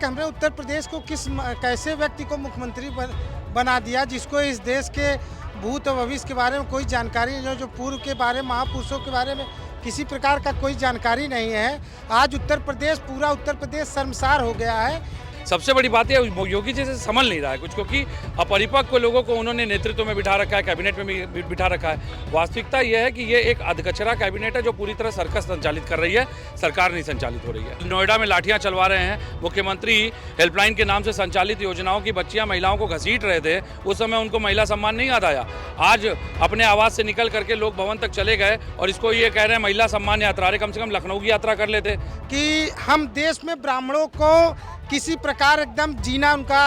हमने उत्तर प्रदेश को कैसे व्यक्ति को मुख्यमंत्री बना दिया जिसको इस देश के भूत और भविष्य के बारे में कोई जानकारी नहीं, जो पूर्व के बारे में, महापुरुषों के बारे में किसी प्रकार का कोई जानकारी नहीं है। आज पूरा उत्तर प्रदेश शर्मसार हो गया है। सबसे बड़ी बात है योगी जी से संभल नहीं रहा है कुछ, क्योंकि अपरिपक्व लोगों को उन्होंने नेतृत्व में बिठा रखा है, कैबिनेट में भी बिठा रखा है। वास्तविकता यह है कि ये एक अधकचरा कैबिनेट है जो पूरी तरह सर्कस संचालित कर रही है, सरकार नहीं संचालित हो रही है। नोएडा में लाठियां चलवा रहे हैं, मुख्यमंत्री हेल्पलाइन के नाम से संचालित योजनाओं की बच्चियां महिलाओं को घसीट रहे थे, उस समय उनको महिला सम्मान नहीं याद आया। आज अपने आवास से निकल करके लोक भवन तक चले गए और इसको ये कह रहे हैं महिला सम्मान यात्रा। अरे कम से कम लखनऊ की यात्रा कर लेते कि हम देश में ब्राह्मणों को किसी प्रकार एकदम जीना उनका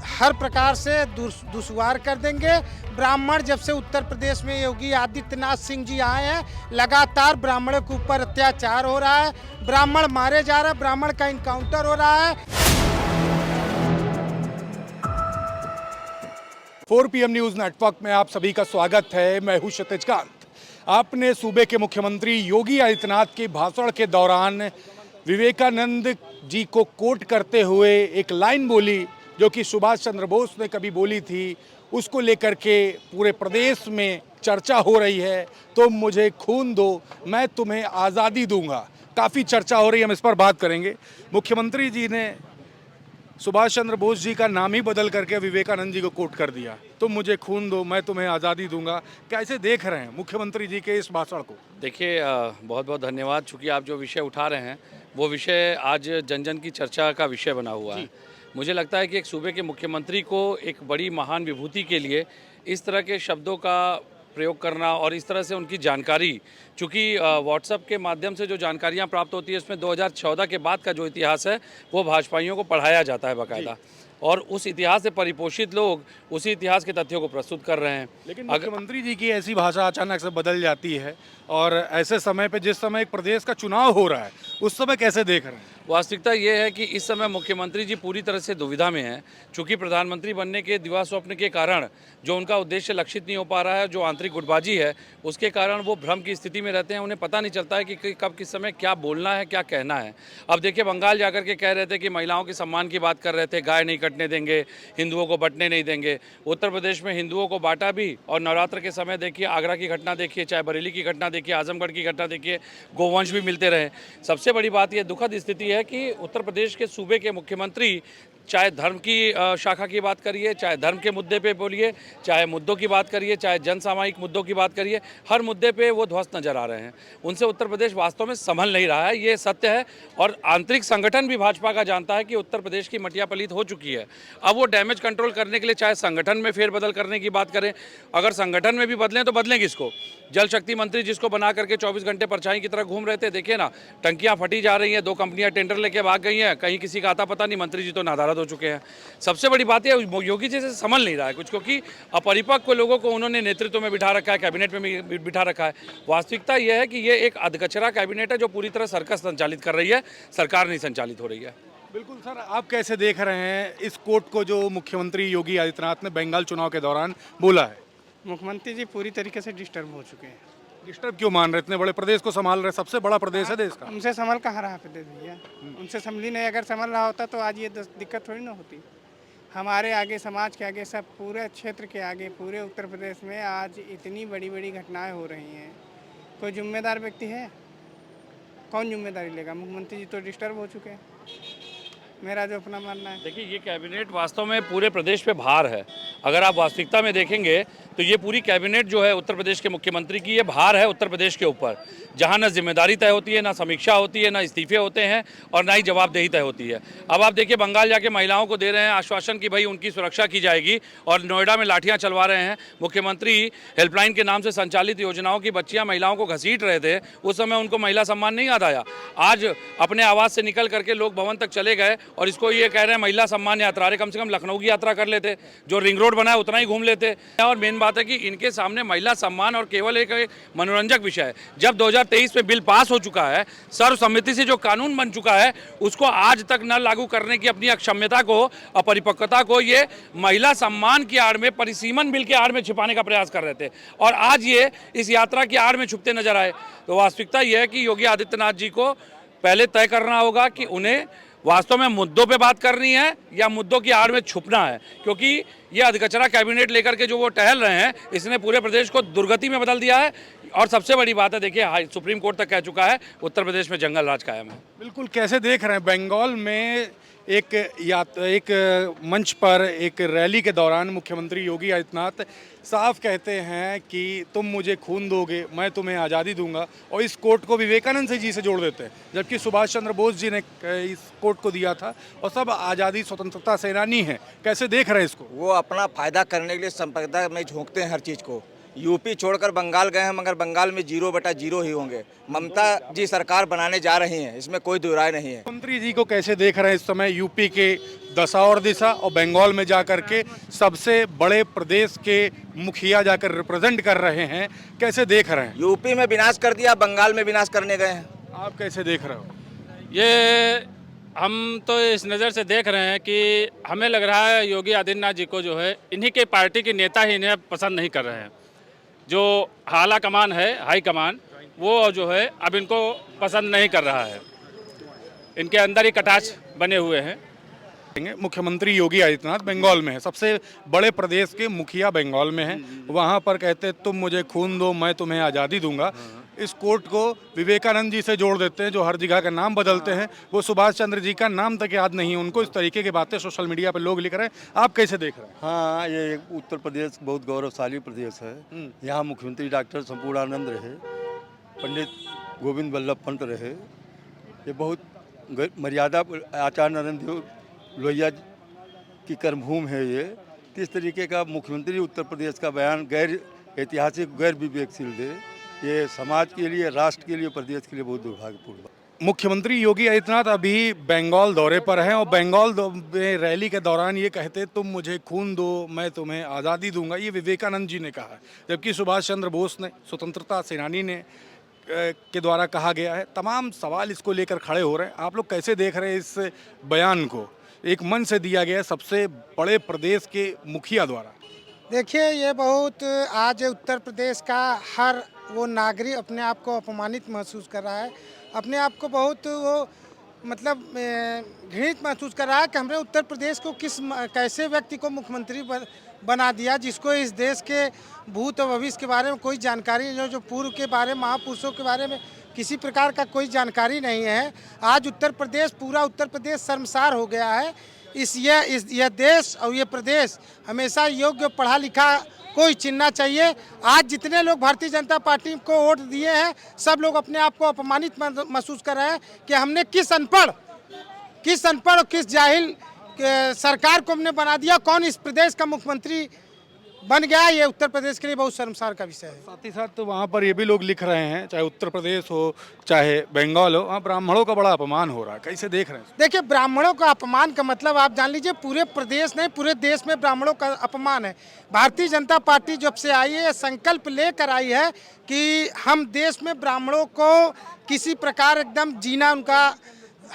हर प्रकार से दुश्वार कर देंगे। ब्राह्मण जब से उत्तर प्रदेश में योगी आदित्यनाथ सिंह जी आए हैं, लगातार ब्राह्मणों के ऊपर अत्याचार हो रहा है, ब्राह्मण मारे जा रहे हैं, ब्राह्मण का इनकाउंटर हो रहा है। 4 PM न्यूज़ नेटवर्क में आप सभी का स्वागत है। मैं हूं क्षितिज कांत। आपने सूबे के मुख्यमंत्री योगी आदित्यनाथ के भाषण के दौरान विवेकानंद जी को कोट करते हुए एक लाइन बोली जो कि सुभाष चंद्र बोस ने कभी बोली थी, उसको लेकर के पूरे प्रदेश में चर्चा हो रही है। तुम मुझे खून दो, मैं तुम्हें आज़ादी दूंगा। काफ़ी चर्चा हो रही है, हम इस पर बात करेंगे। मुख्यमंत्री जी ने सुभाष चंद्र बोस जी का नाम ही बदल करके विवेकानंद जी को कोट कर दिया, तुम मुझे खून दो, मैं तुम्हें आज़ादी दूंगा। कैसे देख रहे हैं मुख्यमंत्री जी के इस भाषण को? देखिए, बहुत बहुत धन्यवाद। चूँकि आप जो विषय उठा रहे हैं वो विषय आज जन जन की चर्चा का विषय बना हुआ है। मुझे लगता है कि एक सूबे के मुख्यमंत्री को एक बड़ी महान विभूति के लिए इस तरह के शब्दों का प्रयोग करना और इस तरह से उनकी जानकारी, चूँकि व्हाट्सएप के माध्यम से जो जानकारियाँ प्राप्त होती है उसमें 2014 के बाद का जो इतिहास है वो भाजपाइयों को पढ़ाया जाता है बाकायदा, और उस इतिहास से परिपोषित लोग उसी इतिहास के तथ्यों को प्रस्तुत कर रहे हैं। लेकिन मुख्यमंत्री जी की ऐसी भाषा अचानक से बदल जाती है, और ऐसे समय पे जिस समय एक प्रदेश का चुनाव हो रहा है उस समय कैसे देख रहे हैं? वास्तविकता ये है कि इस समय मुख्यमंत्री जी पूरी तरह से दुविधा में हैं। चूँकि प्रधानमंत्री बनने के दिवा स्वप्न के कारण जो उनका उद्देश्य लक्षित नहीं हो पा रहा है, जो आंतरिक गुटबाजी है उसके कारण वो भ्रम की स्थिति में रहते हैं। उन्हें पता नहीं चलता है कि कब किस समय क्या बोलना है, क्या कहना है। अब देखिए, बंगाल जाकर के कह रहे थे कि महिलाओं के सम्मान की बात कर रहे थे, गाय नहीं कटने देंगे, हिंदुओं को बंटने नहीं देंगे। उत्तर प्रदेश में हिंदुओं को बांटा भी, और नवरात्र के समय देखिए आगरा की घटना देखिए, चाहे बरेली की घटना देखिए, आजमगढ़ की घटना देखिए, गोवंश भी मिलते रहे। सबसे बड़ी बात यह दुखद स्थिति है कि उत्तर प्रदेश के सूबे के मुख्यमंत्री चाहे धर्म की शाखा की बात करिए, चाहे धर्म के मुद्दे पे बोलिए, चाहे मुद्दों की बात करिए, चाहे जन सामायिक मुद्दों की बात करिए, हर मुद्दे पे वो ध्वस्त नजर आ रहे हैं। उनसे उत्तर प्रदेश वास्तव में संभल नहीं रहा है, ये सत्य है। और आंतरिक संगठन भी भाजपा का जानता है कि उत्तर प्रदेश की मटिया पलीत हो चुकी है। अब वो डैमेज कंट्रोल करने के लिए चाहे संगठन में फेरबदल करने की बात करें, अगर संगठन में भी बदलें तो बदलें किसको? जल शक्ति मंत्री जिसको बना करके 24 घंटे परछाई की तरह घूम रहे थे, देखिए ना, टंकियां फटी जा रही हैं, 2 कंपनियां टेंडर लेके भाग गई हैं, कहीं किसी का आता पता नहीं, मंत्री जी तो नादारद हो चुके हैं। सबसे बड़ी बात है योगी जी से संभल नहीं रहा है कुछ, क्योंकि अपरिपक्व लोगों को उन्होंने नेतृत्व में बिठा रखा है, कैबिनेट में भी बिठा रखा है। वास्तविकता यह है कि ये एक अधकचरा कैबिनेट है जो पूरी तरह सर्कस संचालित कर रही है, सरकार नहीं संचालित हो रही है। बिल्कुल सर, आप कैसे देख रहे हैं इस कोट को जो मुख्यमंत्री योगी आदित्यनाथ ने बंगाल चुनाव के दौरान बोला है? मुख्यमंत्री जी पूरी तरीके से डिस्टर्ब हो चुके हैं। डिस्टर्ब क्यों मान रहे? इतने बड़े प्रदेश को संभाल रहे, सबसे बड़ा प्रदेश है देश का। उनसे संभल कहाँ रहा प्रदेश भैया? उनसे संभली नहीं। अगर संभल रहा होता तो आज ये दिक्कत थोड़ी ना होती। हमारे आगे, समाज के आगे, सब पूरे क्षेत्र के आगे, पूरे उत्तर प्रदेश में आज इतनी बड़ी बड़ी घटनाएं हो रही हैं। कोई जिम्मेदार व्यक्ति है? कौन जिम्मेदारी लेगा? मुख्यमंत्री जी तो डिस्टर्ब हो चुके हैं, मेरा जो अपना मानना है। देखिए, ये कैबिनेट वास्तव में पूरे प्रदेश पे भार है। अगर आप वास्तविकता में देखेंगे तो ये पूरी कैबिनेट जो है उत्तर प्रदेश के मुख्यमंत्री की, ये भार है उत्तर प्रदेश के ऊपर, जहाँ न जिम्मेदारी तय होती है, ना समीक्षा होती है, ना इस्तीफे होते हैं, और ना ही जवाबदेही तय होती है। अब आप देखिए, बंगाल जाके महिलाओं को दे रहे हैं आश्वासन कि भाई उनकी सुरक्षा की जाएगी, और नोएडा में लाठियां चलवा रहे हैं। मुख्यमंत्री हेल्पलाइन के नाम से संचालित योजनाओं की बच्चियां महिलाओं को घसीट रहे थे, उस समय उनको महिला सम्मान नहीं याद आया। आज अपने आवास से निकल करके लोक भवन तक चले गए और इसको ये कह रहे हैं महिला सम्मान यात्रा। अरे कम से कम लखनऊ की यात्रा कर लेते, जो रिंग रोड बना है उतना ही घूम लेते। और मेन बात है कि इनके सामने महिला सम्मान और केवल एक मनोरंजक विषय है। जब 2023 में बिल पास हो चुका है, सर्वसम्मति से जो कानून बन चुका है, उसको आज तक न लागू करने की अपनी अक्षम्यता को, अपरिपक्वता को ये महिला सम्मान की आड़ में, परिसीमन बिल के आड़ में छिपाने का प्रयास कर रहे थे, और आज ये इस यात्रा की आड़ में छुपते नजर आए। तो वास्तविकता यह है कि योगी आदित्यनाथ जी को पहले तय करना होगा कि उन्हें वास्तव में मुद्दों पे बात करनी है या मुद्दों की आड़ में छुपना है, क्योंकि ये अधकचरा कैबिनेट लेकर के जो वो टहल रहे हैं इसने पूरे प्रदेश को दुर्गति में बदल दिया है। और सबसे बड़ी बात है, देखिए सुप्रीम कोर्ट तक कह चुका है उत्तर प्रदेश में जंगल राज कायम है। बिल्कुल, कैसे देख रहे हैं बंगाल में एक मंच पर एक रैली के दौरान मुख्यमंत्री योगी आदित्यनाथ साफ कहते हैं कि तुम मुझे खून दोगे मैं तुम्हें आज़ादी दूंगा, और इस कोट को विवेकानंद जी से जोड़ देते हैं, जबकि सुभाष चंद्र बोस जी ने इस कोट को दिया था और सब आज़ादी स्वतंत्रता सेनानी हैं। कैसे देख रहे हैं इसको? वो अपना फायदा करने के लिए संप्रदाय में झोंकते हैं हर चीज़ को। यूपी छोड़कर बंगाल गए हैं, मगर बंगाल में 0/0 ही होंगे। ममता जी सरकार बनाने जा रही हैं, इसमें कोई दो राय नहीं है। मुख्यमंत्री जी को कैसे देख रहे हैं इस समय यूपी के दशा और दिशा और बंगाल में जाकर के सबसे बड़े प्रदेश के मुखिया जाकर रिप्रेजेंट कर रहे हैं, कैसे देख रहे हैं? यूपी में विनाश कर दिया, बंगाल में विनाश करने गए हैं। आप कैसे देख रहे हो? ये हम तो इस नज़र से देख रहे हैं कि हमें लग रहा है योगी आदित्यनाथ जी को जो है इन्हीं के पार्टी के नेता ही इन्हें पसंद नहीं कर रहे हैं। जो आला कमान है, हाई कमान, वो जो है अब इनको पसंद नहीं कर रहा है। इनके अंदर ही कटाच बने हुए हैं। मुख्यमंत्री योगी आदित्यनाथ बंगाल में है, सबसे बड़े प्रदेश के मुखिया बंगाल में हैं। वहाँ पर कहते तुम मुझे खून दो मैं तुम्हें आज़ादी दूंगा। इस कोर्ट को विवेकानंद जी से जोड़ देते हैं, जो हर जगह का नाम बदलते हैं। वो सुभाष चंद्र जी का नाम तक याद नहीं है उनको। इस तरीके की बातें सोशल मीडिया पर लोग लिख रहे हैं। आप कैसे देख रहे हैं? हाँ, ये उत्तर प्रदेश बहुत गौरवशाली प्रदेश है। यहाँ मुख्यमंत्री डॉक्टर संपूर्णानंद रहे, पंडित गोविंद वल्लभ पंत रहे। ये बहुत मर्यादा आचार्य नरेंद्र देव लोहिया की कर्मभूमि है ये। किस तरीके का मुख्यमंत्री उत्तर प्रदेश का बयान गैर ऐतिहासिक, गैर विवेकशील दे, ये समाज के लिए, राष्ट्र के लिए, प्रदेश के लिए बहुत दुर्भाग्यपूर्ण है। मुख्यमंत्री योगी आदित्यनाथ अभी बंगाल दौरे पर हैं और बंगाल में रैली के दौरान ये कहते तुम मुझे खून दो मैं तुम्हें आज़ादी दूंगा, ये विवेकानंद जी ने कहा है। जबकि सुभाष चंद्र बोस ने, स्वतंत्रता सेनानी ने के द्वारा कहा गया है। तमाम सवाल इसको लेकर खड़े हो रहे हैं। आप लोग कैसे देख रहे हैं इस बयान को? एक मन से दिया गया सबसे बड़े प्रदेश के मुखिया द्वारा। देखिए, ये बहुत आज उत्तर प्रदेश का हर वो नागरिक अपने आप को अपमानित महसूस कर रहा है, अपने आप को बहुत वो मतलब घृणित महसूस कर रहा है कि हमने उत्तर प्रदेश को कैसे व्यक्ति को मुख्यमंत्री बना दिया, जिसको इस देश के भूत और भविष्य के बारे में कोई जानकारी नहीं, जो पूर्व के बारे में, महापुरुषों के बारे में किसी प्रकार का कोई जानकारी नहीं है। आज उत्तर प्रदेश, पूरा उत्तर प्रदेश शर्मसार हो गया है। यह देश और ये प्रदेश हमेशा योग्य पढ़ा लिखा कोई चुनना चाहिए। आज जितने लोग भारतीय जनता पार्टी को वोट दिए हैं, सब लोग अपने आप को अपमानित महसूस कर रहे हैं कि हमने किस अनपढ़ और किस जाहिल सरकार को हमने बना दिया। कौन इस प्रदेश का मुख्यमंत्री बन गया, ये उत्तर प्रदेश के लिए बहुत शर्मसार का विषय है। साथ ही साथ तो वहाँ पर ये भी लोग लिख रहे हैं, चाहे उत्तर प्रदेश हो चाहे बंगाल हो, वहाँ ब्राह्मणों का बड़ा अपमान हो रहा है। कैसे देख रहे हैं? देखिए, ब्राह्मणों का अपमान का मतलब आप जान लीजिए पूरे प्रदेश नहीं, पूरे देश में ब्राह्मणों का अपमान है। भारतीय जनता पार्टी जब से आई है, संकल्प लेकर आई है कि हम देश में ब्राह्मणों को किसी प्रकार एकदम जीना उनका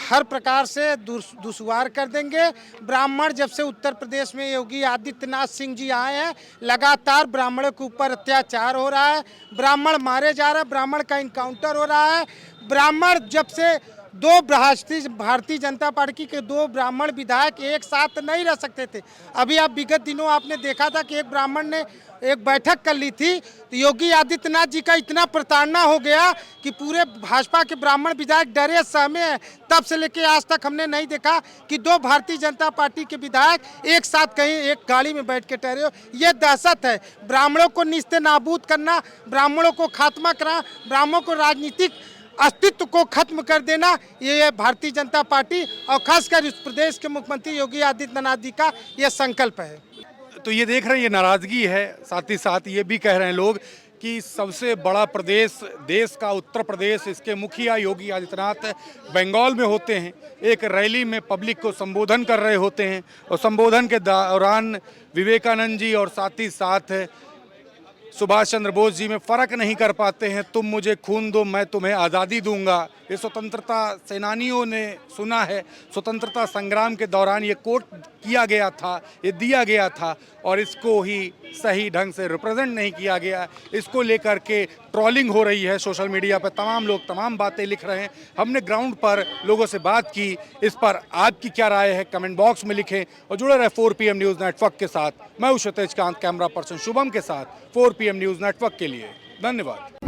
हर प्रकार से दुश्वार कर देंगे। ब्राह्मण जब से उत्तर प्रदेश में योगी आदित्यनाथ सिंह जी आए हैं, लगातार ब्राह्मणों के ऊपर अत्याचार हो रहा है, ब्राह्मण मारे जा रहे हैं, ब्राह्मण का इनकाउंटर हो रहा है। ब्राह्मण जब से भारतीय जनता पार्टी के 2 ब्राह्मण विधायक एक साथ नहीं रह सकते थे। अभी आप विगत दिनों आपने देखा था कि एक ब्राह्मण ने एक बैठक कर ली थी, तो योगी आदित्यनाथ जी का इतना प्रताड़ना हो गया कि पूरे भाजपा के ब्राह्मण विधायक डरे सहमे हैं। तब से लेके आज तक हमने नहीं देखा कि 2 भारतीय जनता पार्टी के विधायक एक साथ कहीं एक गाड़ी में बैठ के ठहरे हो। ये दहशत है। ब्राह्मणों को निस्ते नाबूद करना, ब्राह्मणों को खात्मा करना, ब्राह्मणों को राजनीतिक अस्तित्व को खत्म कर देना, ये भारतीय जनता पार्टी और खासकर इस प्रदेश के मुख्यमंत्री योगी आदित्यनाथ जी का ये संकल्प है। तो ये देख रहे हैं, ये नाराज़गी है। साथ ही साथ ये भी कह रहे हैं लोग कि सबसे बड़ा प्रदेश देश का उत्तर प्रदेश, इसके मुखिया योगी आदित्यनाथ बंगाल में होते हैं, एक रैली में पब्लिक को संबोधन कर रहे होते हैं और संबोधन के दौरान विवेकानंद जी और साथ ही साथ सुभाष चंद्र बोस जी में फ़र्क नहीं कर पाते हैं। तुम मुझे खून दो मैं तुम्हें आज़ादी दूंगा, ये स्वतंत्रता सेनानियों ने सुना है। स्वतंत्रता संग्राम के दौरान ये कोट किया गया था, ये दिया गया था और इसको ही सही ढंग से रिप्रेजेंट नहीं किया गया। इसको लेकर के ट्रोलिंग हो रही है सोशल मीडिया पर, तमाम लोग तमाम बातें लिख रहे हैं। हमने ग्राउंड पर लोगों से बात की, इस पर आपकी क्या राय है कमेंट बॉक्स में लिखें और जुड़े रहे 4 PM न्यूज़ नेटवर्क के साथ। मैं हूं क्षितिज कांत, कैमरा पर्सन शुभम के साथ 4 PM न्यूज़ नेटवर्क के लिए। धन्यवाद।